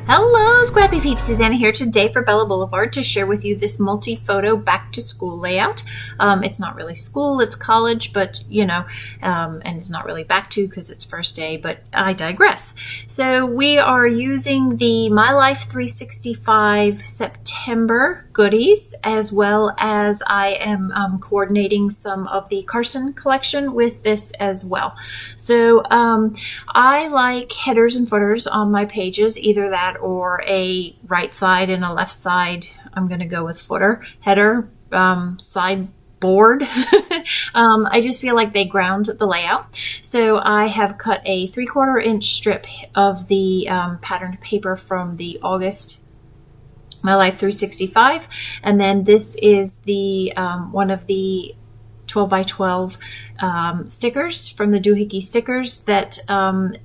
Hello, Scrappy Peeps. Susanna here today for Bella Boulevard to share with you this multi-photo back-to-school layout. It's not really school, it's college, but and it's not really back to because it's first day, but I digress. So we are using the My Life 365 September goodies, as well as I am coordinating some of the Carson collection with this as well. So I like headers and footers on my pages, either that or a right side and a left side. I'm going to go with footer, header, side board. I just feel like they ground the layout. So I have cut a 3/4 inch strip of the patterned paper from the August My Life 365. And then this is the one of the 12 by 12 stickers from the doohickey stickers that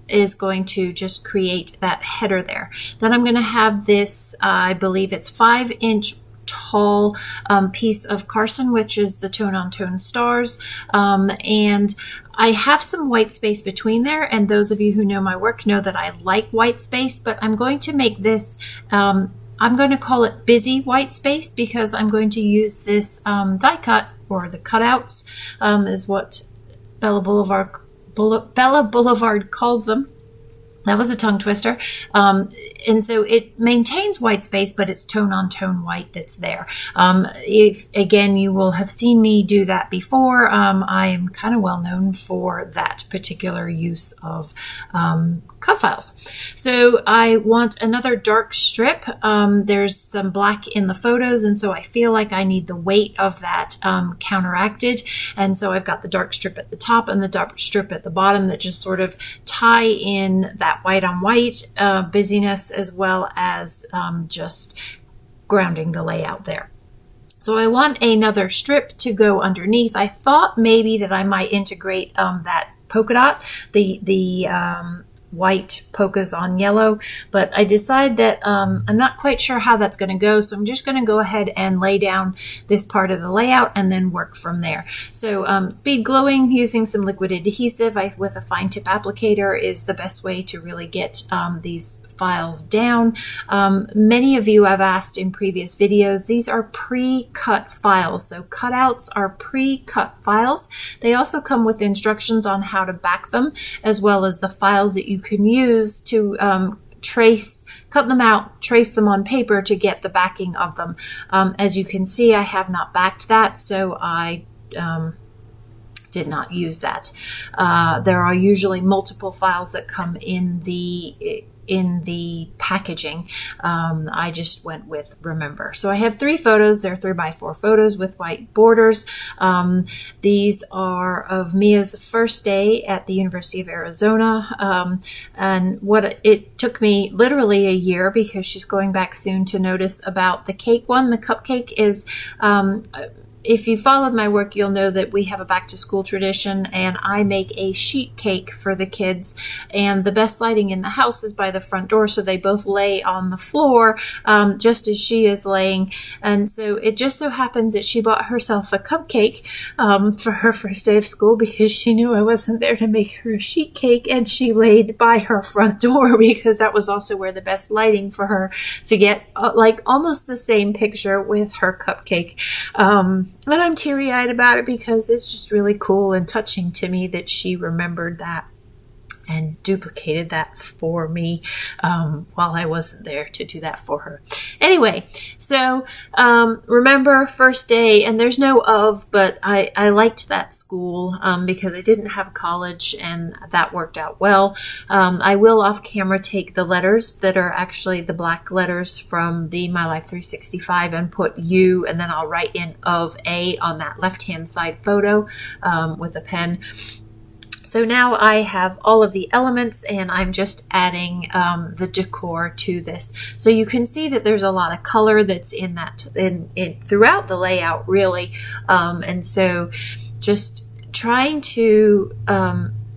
is going to just create that header there. Then I'm going to have this, I believe it's 5-inch tall piece of Carson, which is the Tone on Tone stars, and I have some white space between there, and those of you who know my work know that I like white space, but I'm going to make this I'm going to call it busy white space because I'm going to use this die cut, or the cutouts is what Bella Boulevard calls them. That was a tongue twister. And so it maintains white space, but it's tone on tone white that's there. If again, you will have seen me do that before. I am kind of well known for that particular use of cut files. So I want another dark strip. There's some black in the photos, and so I feel like I need the weight of that counteracted. And so I've got the dark strip at the top and the dark strip at the bottom that just sort of tie in that white on white busyness, as well as just grounding the layout there. So I want another strip to go underneath. I thought maybe that I might integrate that polka dot, the white polkas on yellow, but I decide that I'm not quite sure how that's going to go, so I'm just going to go ahead and lay down this part of the layout and then work from there. So speed gluing using some liquid adhesive with a fine tip applicator is the best way to really get these files down. Many of you have asked in previous videos, these are pre-cut files. So cutouts are pre-cut files. They also come with instructions on how to back them, as well as the files that you can use to cut them out, trace them on paper to get the backing of them. As you can see, I have not backed that, so I did not use that. There are usually multiple files that come in the packaging. I just went with Remember. So I have 3 photos. They're 3x4 photos with white borders. These are of Mia's first day at the University of Arizona. And what it took me literally a year, because she's going back soon, to notice about the cake one. The cupcake is if you followed my work, you'll know that we have a back to school tradition, and I make a sheet cake for the kids, and the best lighting in the house is by the front door, so they both lay on the floor just as she is laying. And so it just so happens that she bought herself a cupcake for her first day of school, because she knew I wasn't there to make her a sheet cake, and she laid by her front door because that was also where the best lighting for her to get like almost the same picture with her cupcake. And I'm teary-eyed about it because it's just really cool and touching to me that she remembered that and duplicated that for me while I wasn't there to do that for her. Anyway, so remember first day, and there's no of, but I liked that school because I didn't have college, and that worked out well. I will off camera take the letters that are actually the black letters from the My Life 365 and put U, and then I'll write in of A on that left-hand side photo with a pen. So now I have all of the elements, and I'm just adding the decor to this. So you can see that there's a lot of color that's in that throughout the layout, really. And so just trying to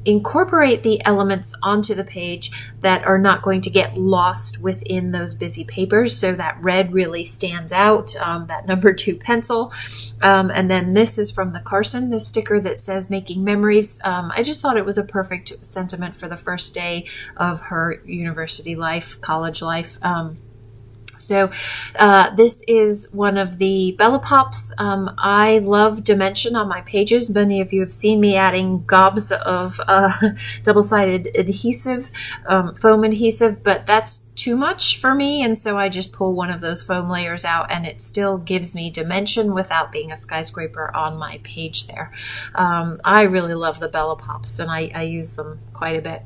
incorporate the elements onto the page that are not going to get lost within those busy papers. So that red really stands out, that number 2 pencil. And then this is from the Carson, this sticker that says making memories. I just thought it was a perfect sentiment for the first day of her university life, college life. So this is one of the Bella Pops. I love dimension on my pages. Many of you have seen me adding gobs of double-sided adhesive, foam adhesive, but that's too much for me, and so I just pull one of those foam layers out, and it still gives me dimension without being a skyscraper on my page there. I really love the Bella Pops, and I use them quite a bit.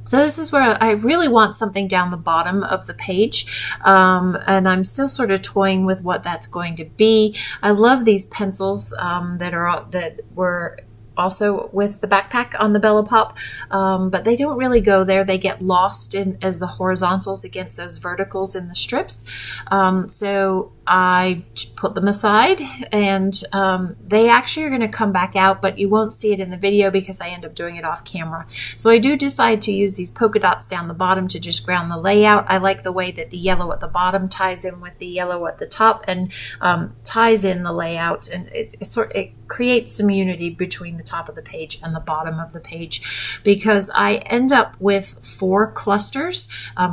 So this is where I really want something down the bottom of the page, and I'm still sort of toying with what that's going to be. I love these pencils that were also with the backpack on the Bella Pop, but they don't really go there. They get lost as the horizontals against those verticals in the strips. So I put them aside, and they actually are going to come back out, but you won't see it in the video because I end up doing it off camera. So I do decide to use these polka dots down the bottom to just ground the layout. I like the way that the yellow at the bottom ties in with the yellow at the top, and ties in the layout, and it creates some unity between the top of the page and the bottom of the page, because I end up with 4 clusters,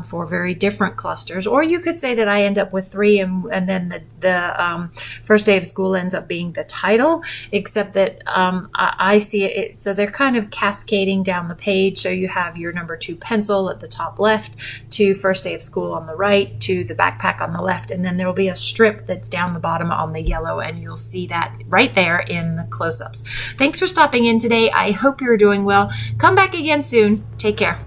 4 very different clusters, or you could say that I end up with 3, and then the first day of school ends up being the title, except that I see it, so they're kind of cascading down the page. So you have your number 2 pencil at the top left, to first day of school on the right, to the backpack on the left, and then there will be a strip that's down the bottom on the yellow, and you'll see that right there in the close-ups. Thanks for stopping in today. I hope you're doing well. Come back again soon. Take care.